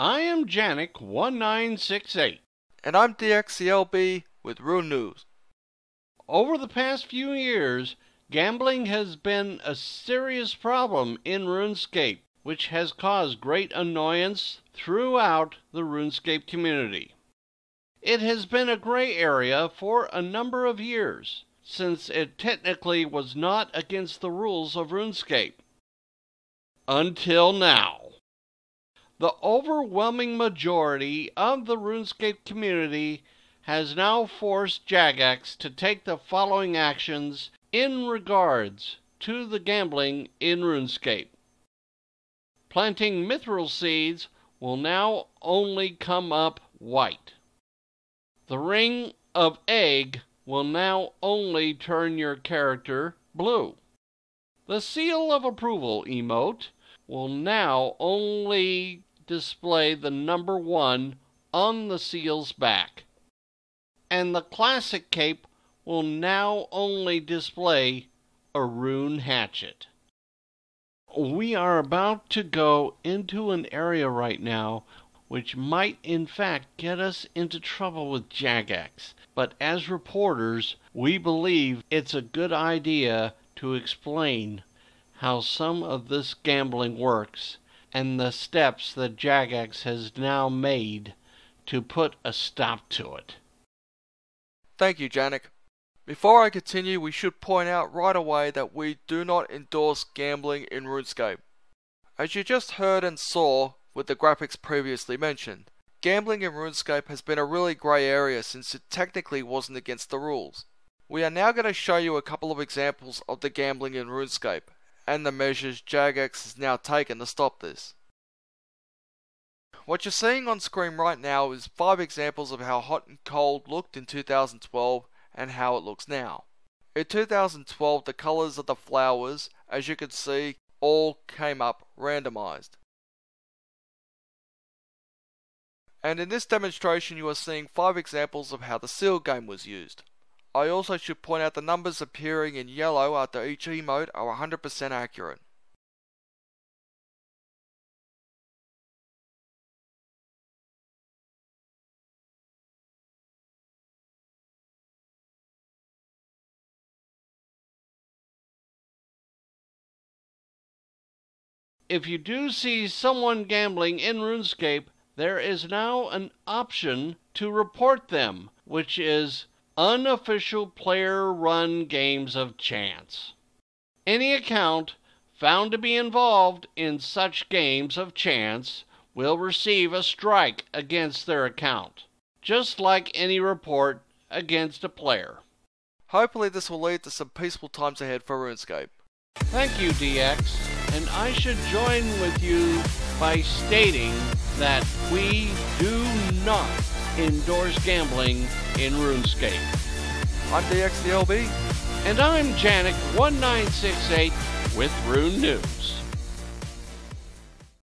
I am Jagex1968. And I'm dxthelb with RuneNews. Over the past few years, gambling has been a serious problem in RuneScape, which has caused great annoyance throughout the RuneScape community. It has been a gray area for a number of years, since it technically was not against the rules of RuneScape. Until now. The overwhelming majority of the RuneScape community has now forced Jagex to take the following actions in regards to the gambling in RuneScape. Planting mithril seeds will now only come up white. The ring of egg will now only turn your character blue. The seal of approval emote will now only display the number 1 on the seal's back. And the classic cape will now only display a rune hatchet. We are about to go into an area right now which might in fact get us into trouble with Jagex. But as reporters, we believe it's a good idea to explain how some of this gambling works and the steps that Jagex has now made to put a stop to it. Thank you, Janek. Before I continue, we should point out right away that we do not endorse gambling in RuneScape. As you just heard and saw with the graphics previously mentioned, gambling in RuneScape has been a really grey area since it technically wasn't against the rules. We are now going to show you a couple of examples of the gambling in RuneScape and the measures Jagex has now taken to stop this. What you're seeing on screen right now is 5 examples of how hot and cold looked in 2012 and how it looks now. In 2012, the colours of the flowers, as you can see, all came up randomized. And in this demonstration you are seeing 5 examples of how the seal game was used. I also should point out the numbers appearing in yellow after each emote are 100% accurate. If you do see someone gambling in RuneScape, there is now an option to report them, which is Unofficial Player Run Games of Chance. Any account found to be involved in such games of chance will receive a strike against their account, just like any report against a player. Hopefully this will lead to some peaceful times ahead for RuneScape. Thank you, DX. And I should join with you by stating that we do not endorse gambling in RuneScape. I'm dxthelb. And I'm Janek1968 with Rune News.